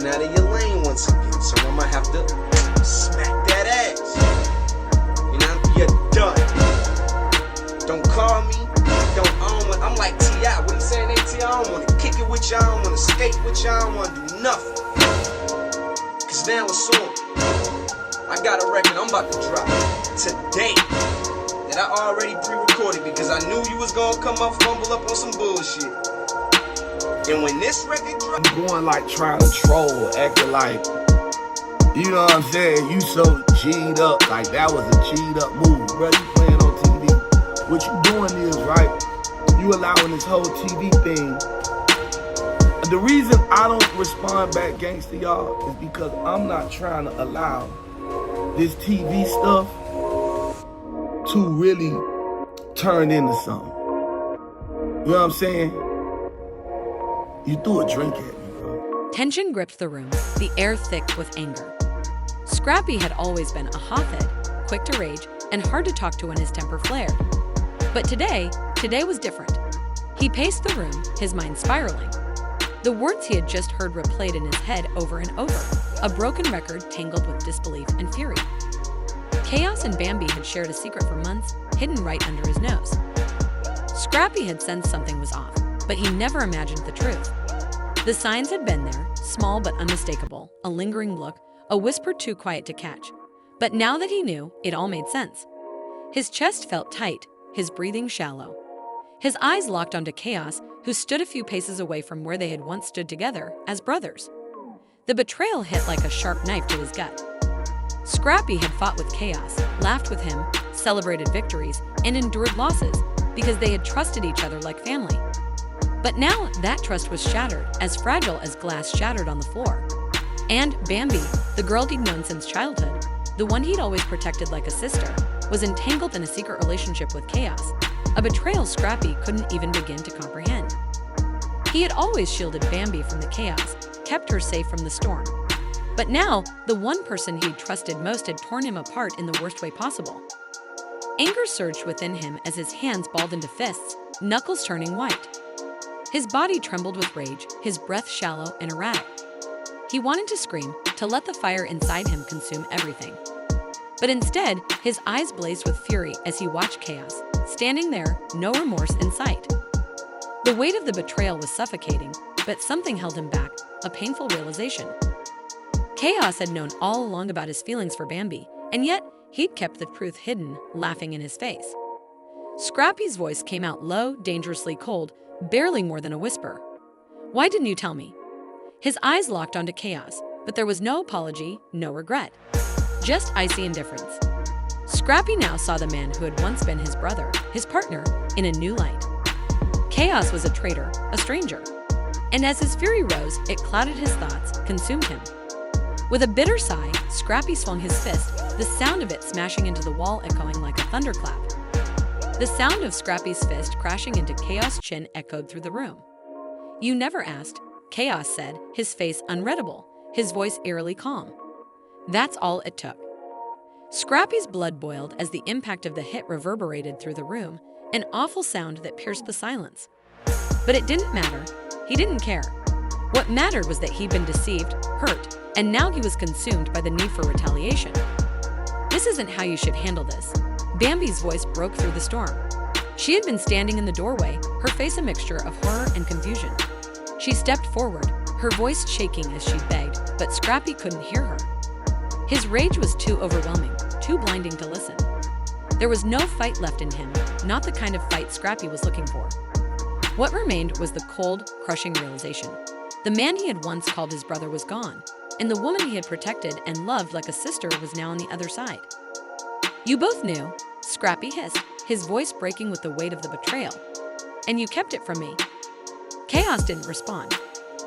stepping out of your lane once again, so I'ma have to smack that ass. You know, you're done. Don't call me. I'm like T.I. What he saying, AT? I don't want to kick it with you. I don't want to skate with you. I don't want to do nothing. Cause now it's on. I got a record I'm about to drop today that I already pre-recorded because I knew you was gonna come up, fumble up on some bullshit. And when this record drop, I'm going like trying to troll, acting like, you know what I'm saying, you so G'd up, like that was a G'd up move, bro. You playing on TV. What you doing is, right, you allowing this whole TV thing. The reason I don't respond back gangsta y'all is because I'm not trying to allow this TV stuff to really turn into something. You know what I'm saying? You threw a drink at me, bro. Tension gripped the room, the air thick with anger. Scrappy had always been a hothead, quick to rage, and hard to talk to when his temper flared. But today was different. He paced the room, his mind spiraling. The words he had just heard replayed in his head over and over, a broken record tangled with disbelief and fury. Chaos and Bambi had shared a secret for months, hidden right under his nose. Scrappy had sensed something was off, but he never imagined the truth. The signs had been there, small but unmistakable, a lingering look, a whisper too quiet to catch. But now that he knew, it all made sense. His chest felt tight, his breathing shallow. His eyes locked onto Chaos, who stood a few paces away from where they had once stood together as brothers. The betrayal hit like a sharp knife to his gut. Scrappy had fought with Chaos, laughed with him, celebrated victories, and endured losses because they had trusted each other like family. But now that trust was shattered, as fragile as glass shattered on the floor. And Bambi, the girl he'd known since childhood, the one he'd always protected like a sister, was entangled in a secret relationship with Chaos, a betrayal Scrappy couldn't even begin to comprehend. He had always shielded Bambi from the chaos, kept her safe from the storm. But now, the one person he'd trusted most had torn him apart in the worst way possible. Anger surged within him as his hands balled into fists, knuckles turning white. His body trembled with rage, his breath shallow and erratic. He wanted to scream, to let the fire inside him consume everything. But instead, his eyes blazed with fury as he watched Chaos, standing there, no remorse in sight. The weight of the betrayal was suffocating, but something held him back, a painful realization. Chaos had known all along about his feelings for Bambi, and yet he'd kept the truth hidden, laughing in his face. Scrappy's voice came out low, dangerously cold, barely more than a whisper. "Why didn't you tell me?" His eyes locked onto Chaos, but there was no apology, no regret. Just icy indifference. Scrappy now saw the man who had once been his brother, his partner, in a new light. Chaos was a traitor, a stranger. And as his fury rose, it clouded his thoughts, consumed him. With a bitter sigh, Scrappy swung his fist, the sound of it smashing into the wall echoing like a thunderclap. The sound of Scrappy's fist crashing into Chaos' chin echoed through the room. "You never asked," Chaos said, his face unreadable, his voice eerily calm. That's all it took. Scrappy's blood boiled as the impact of the hit reverberated through the room, an awful sound that pierced the silence. But it didn't matter. He didn't care. What mattered was that he'd been deceived, hurt, and now he was consumed by the need for retaliation. "This isn't how you should handle this." Bambi's voice broke through the storm. She had been standing in the doorway, her face a mixture of horror and confusion. She stepped forward, her voice shaking as she begged, but Scrappy couldn't hear her. His rage was too overwhelming, too blinding to listen. There was no fight left in him, not the kind of fight Scrappy was looking for. What remained was the cold, crushing realization. The man he had once called his brother was gone, and the woman he had protected and loved like a sister was now on the other side. "You both knew," Scrappy hissed, his voice breaking with the weight of the betrayal. "And you kept it from me." Chaos didn't respond.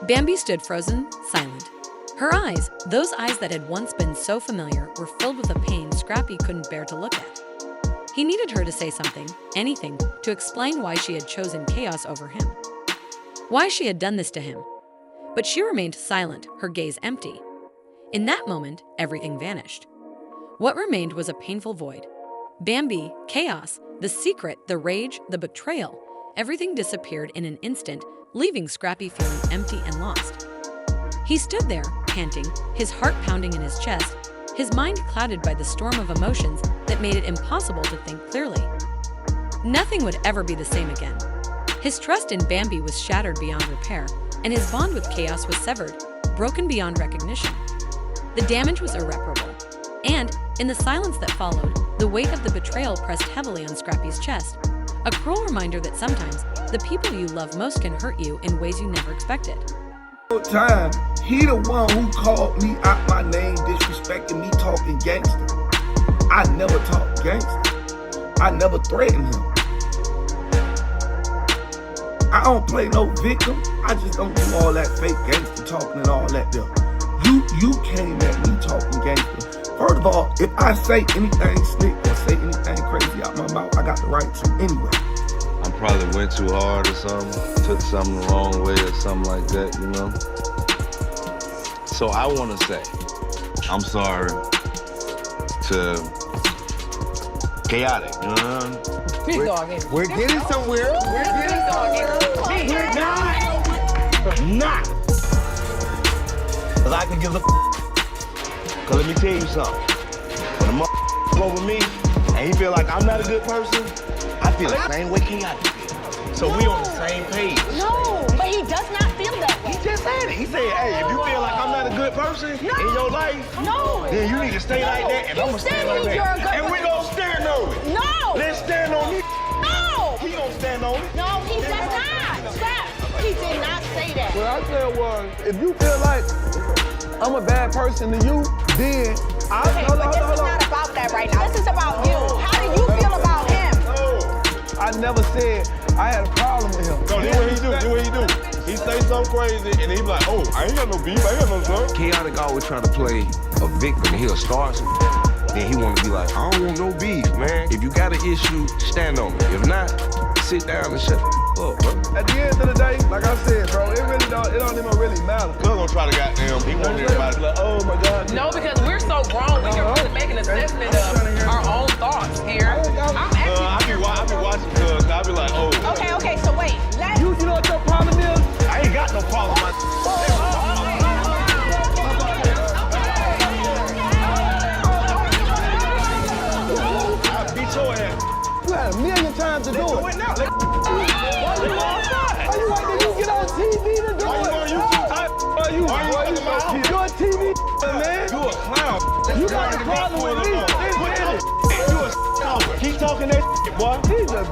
Bambi stood frozen, silent. Her eyes, those eyes that had once been so familiar, were filled with a pain Scrappy couldn't bear to look at. He needed her to say something, anything, to explain why she had chosen Chaos over him. Why she had done this to him. But she remained silent, her gaze empty. In that moment, everything vanished. What remained was a painful void. Bambi, Chaos, the secret, the rage, the betrayal, everything disappeared in an instant, leaving Scrappy feeling empty and lost. He stood there, panting, his heart pounding in his chest, his mind clouded by the storm of emotions that made it impossible to think clearly. Nothing would ever be the same again. His trust in Bambi was shattered beyond repair, and his bond with chaos was severed, broken beyond recognition. The damage was irreparable, and, in the silence that followed, the weight of the betrayal pressed heavily on Scrappy's chest, a cruel reminder that sometimes the people you love most can hurt you in ways you never expected. Time, he the one who called me out my name, disrespecting me, talking gangster. I never talk gangster. I never threaten him. I don't play no victim. I just don't do all that fake gangster talking and all that there. You came at me talking gangster. First of all, if I say anything slick or say anything crazy out my mouth, I got the right to anyway. I probably went too hard or something, took something the wrong way or something like that, you know? So I want to say, I'm sorry to Khaotic, you know? We're getting somewhere. We're getting somewhere. We're not. Cause I can give a Cause let me tell you something. When a over me and he feel like I'm not a good person, I feel the same way Khaotic feels. So we on the same page. No, but he does not feel that way. He just said it. He said, hey, if you feel like I'm not a good person in your life, then you need to stay like that, and I'm gonna stand on that. And we gonna stand on it. No! Let's stand on it. No! He gonna stand on it. No, he does not. Stop. He did not say that. What I said was, if you feel like I'm a bad person to you, then Okay, but this is not about that right now. This is about you. How do you feel about him? I never said I had a problem with him. No, this what he do. This what he do. He say something crazy, and he be like, oh, I ain't got no beef. I ain't got no something. Khaotic always trying to play a victim. He'll start some, then he want to be like, I don't want no beef, man. If you got an issue, stand on it. If not, sit down and shut up, bro. At the end of the day, like I said, bro, it don't even really matter. Cuz gonna try to goddamn, he want everybody to be like, oh my God. No, because we're so grown, we can really make an assessment of our own thoughts here. I be watching cuz, I be like, oh. Okay, so wait. You know what your problem is? I ain't got no problem. I beat your ass. You had a million times to do it. Do it now. Why you wait till you get on TV to do it? You You're a TV man. You a clown. You got a problem with me. You a Keep talking that shit, boy. He's a